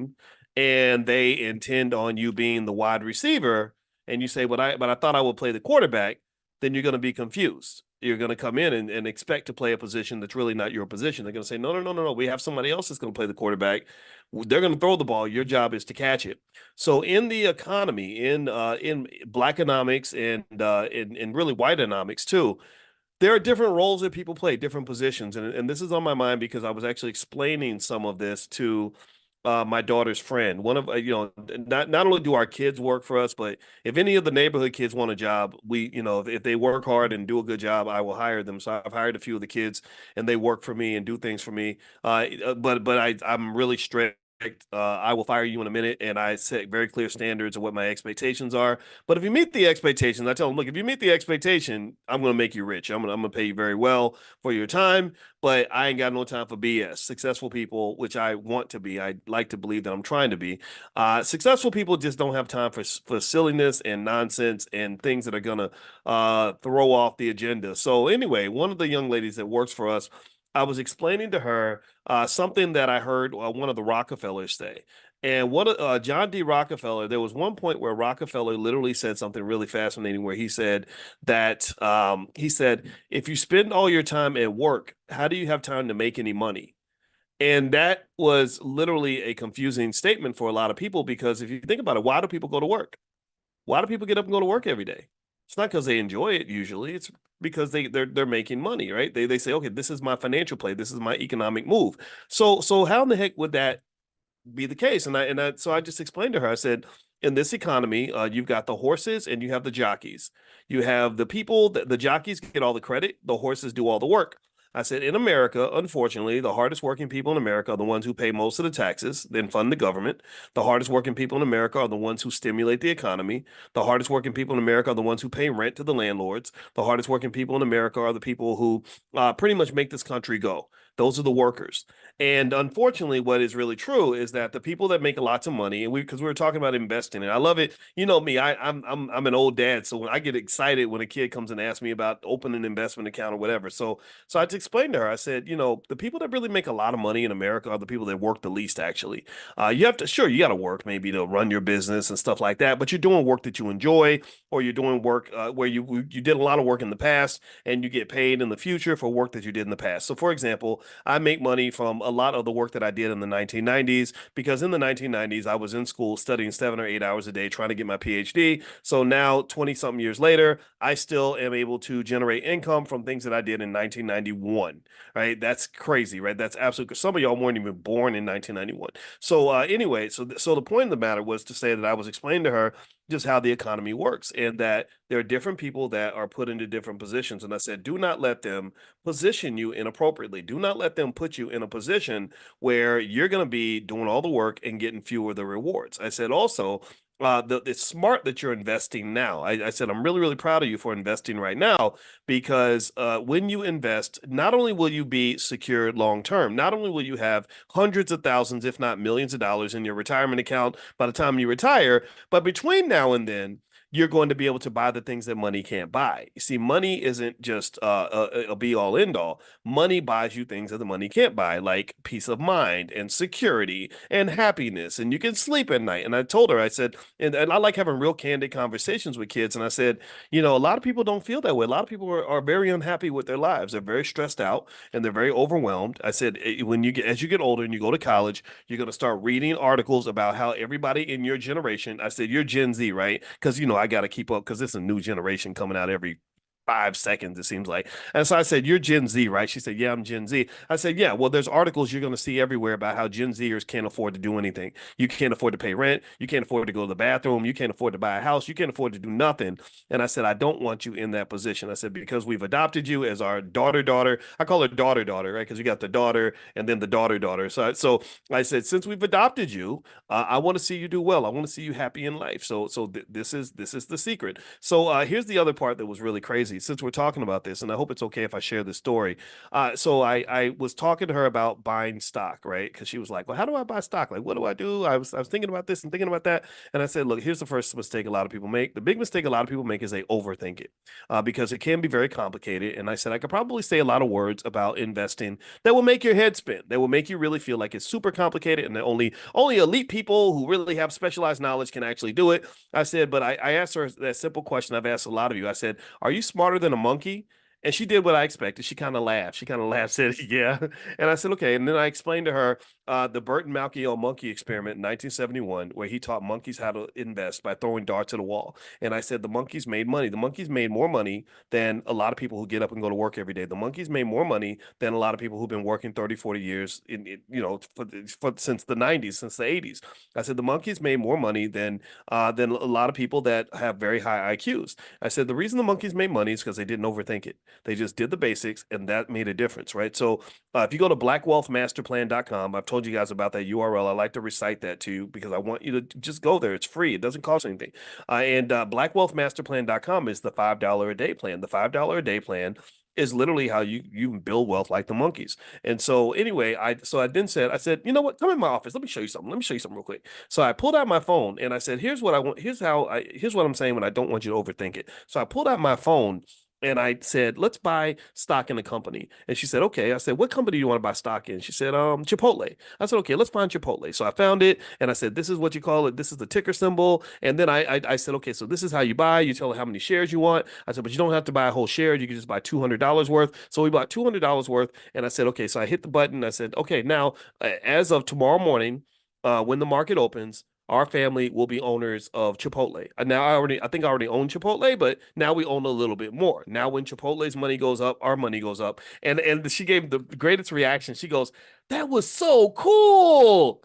position and they intend on you being the wide receiver, and you say, but I thought I would play the quarterback, then you're going to be confused. You're going to come in and expect to play a position that's really not your position. They're going to say, no, no, no, no, no. We have somebody else that's going to play the quarterback. They're going to throw the ball. Your job is to catch it. So in the economy, in black economics and really white economics too, there are different roles that people play, different positions, and this is on my mind because I was actually explaining some of this to my daughter's friend. One of not only do our kids work for us, but if any of the neighborhood kids want a job, we if they work hard and do a good job, I will hire them. So I've hired a few of the kids, and they work for me and do things for me. I'm really strict. I will fire you in a minute, and I set very clear standards of what my expectations are. But if you meet the expectations, I tell them, look, if you meet the expectation, I'm going to make you rich. I'm gonna pay you very well for your time, but I ain't got no time for BS. Successful people, which I want to be, I like to believe that I'm trying to be. Successful people just don't have time for silliness and nonsense and things that are gonna throw off the agenda. So anyway, one of the young ladies that works for us, I was explaining to her something that I heard one of the Rockefellers say. And what John D. Rockefeller, there was one point where Rockefeller literally said something really fascinating, where he said that if you spend all your time at work, how do you have time to make any money? And that was literally a confusing statement for a lot of people, because if you think about it, why do people go to work? Why do people get up and go to work every day? It's not because they enjoy it usually. It's because they're making money, right? They say, okay, this is my financial play. This is my economic move. So how in the heck would that be the case? So I just explained to her. I said, in this economy, you've got the horses and you have the jockeys. You have the people that the jockeys get all the credit, the horses do all the work. I said, in America, unfortunately, the hardest working people in America are the ones who pay most of the taxes, then fund the government. The hardest working people in America are the ones who stimulate the economy. The hardest working people in America are the ones who pay rent to the landlords. The hardest working people in America are the people who pretty much make this country go. Those are the workers. And unfortunately, what is really true is that the people that make lots of money, and because we were talking about investing, and I love it. You know me, I'm an old dad, so when I get excited when a kid comes and asks me about opening an investment account or whatever. So I had to explain to her. I said, the people that really make a lot of money in America are the people that work the least. Actually, you have to sure you got to work maybe to run your business and stuff like that, but you're doing work that you enjoy, or you're doing work where you did a lot of work in the past and you get paid in the future for work that you did in the past. So, for example, I make money from a lot of the work that I did in the 1990s, because in the 1990s, I was in school studying 7 or 8 hours a day trying to get my PhD. So now, 20 something years later, I still am able to generate income from things that I did in 1991, right? That's crazy, right? That's absolutely, some of y'all weren't even born in 1991. So anyway, so the point of the matter was to say that I was explaining to her just how the economy works, and that there are different people that are put into different positions. And I said, do not let them position you inappropriately. Do not let them put you in a position where you're going to be doing all the work and getting fewer of the rewards. I said also, it's smart that you're investing now. I said, I'm really, really proud of you for investing right now, because when you invest, not only will you be secured long term, not only will you have hundreds of thousands, if not millions of dollars in your retirement account by the time you retire, but between now and then, you're going to be able to buy the things that money can't buy. You see, money isn't just a be all end all. Money buys you things that the money can't buy, like peace of mind and security and happiness, and you can sleep at night. And I told her, I said, and I like having real candid conversations with kids. And I said, a lot of people don't feel that way. A lot of people are very unhappy with their lives. They're very stressed out and they're very overwhelmed. I said, as you get older and you go to college, you're going to start reading articles about how everybody in your generation, I said, you're Gen Z, right? Because, I got to keep up, because it's a new generation coming out every 5 seconds, it seems like. And so I said, you're Gen Z, right? She said, yeah, I'm Gen Z. I said, yeah, well, there's articles you're going to see everywhere about how Gen Zers can't afford to do anything. You can't afford to pay rent. You can't afford to go to the bathroom. You can't afford to buy a house. You can't afford to do nothing. And I said, I don't want you in that position. I said, because we've adopted you as our daughter. I call her daughter, right? Because you got the daughter and then the daughter. So I said, since we've adopted you, I want to see you do well. I want to see you happy in life. So this is the secret. So here's the other part that was really crazy. crazy since we're talking about this, and I hope it's okay if I share this story. So I was talking to her about buying stock, right? Because she was like, "Well, how do I buy stock? Like, what do I do?" I was thinking about this and thinking about that, and I said, "Look, here's the first mistake a lot of people make. The big mistake a lot of people make is they overthink it, because it can be very complicated." And I said I could probably say a lot of words about investing that will make your head spin, that will make you really feel like it's super complicated, and that only elite people who really have specialized knowledge can actually do it. I said, but I asked her that simple question I've asked a lot of you. I said, "Are you smarter than a monkey?" And she did what I expected. She kind of laughed. She kind of laughed, said, "Yeah." And I said, "Okay." And then I explained to her the Burton Malkiel monkey experiment in 1971, where he taught monkeys how to invest by throwing darts at a wall. And I said the monkeys made money. The monkeys made more money than a lot of people who get up and go to work every day. The monkeys made more money than a lot of people who've been working 30, 40 years since the 90s, since the 80s. I said the monkeys made more money than a lot of people that have very high IQs. I said the reason the monkeys made money is because they didn't overthink it. They just did the basics, and that made a difference, right? So if you go to blackwealthmasterplan.com, I've told you guys about that URL. I like to recite that to you because I want you to just go there. It's free. It doesn't cost anything. And blackwealthmasterplan.com is the $5 a day plan. The $5 a day plan is literally how you build wealth like the monkeys. And so anyway, I then said, I said, you know what? Come in my office. Let me show you something. Let me show you something real quick. So I pulled out my phone and I said, here's what I want. Here's what I'm saying when I don't want you to overthink it. So I pulled out my phone and I said, let's buy stock in a company. And she said, okay. I said, what company do you want to buy stock in? She said, Chipotle. I said, okay, let's find Chipotle. So I found it and I said, this is what you call it. This is the ticker symbol. And then I said, okay, so this is how you buy. You tell her how many shares you want. I said, but you don't have to buy a whole share. You can just buy $200 worth. So we bought $200 worth. And I said, okay, so I hit the button. I said, okay, now as of tomorrow morning, when the market opens, our family will be owners of Chipotle. Now I think I already own Chipotle, but now we own a little bit more. Now when Chipotle's money goes up, our money goes up. And she gave the greatest reaction. She goes, "That was so cool."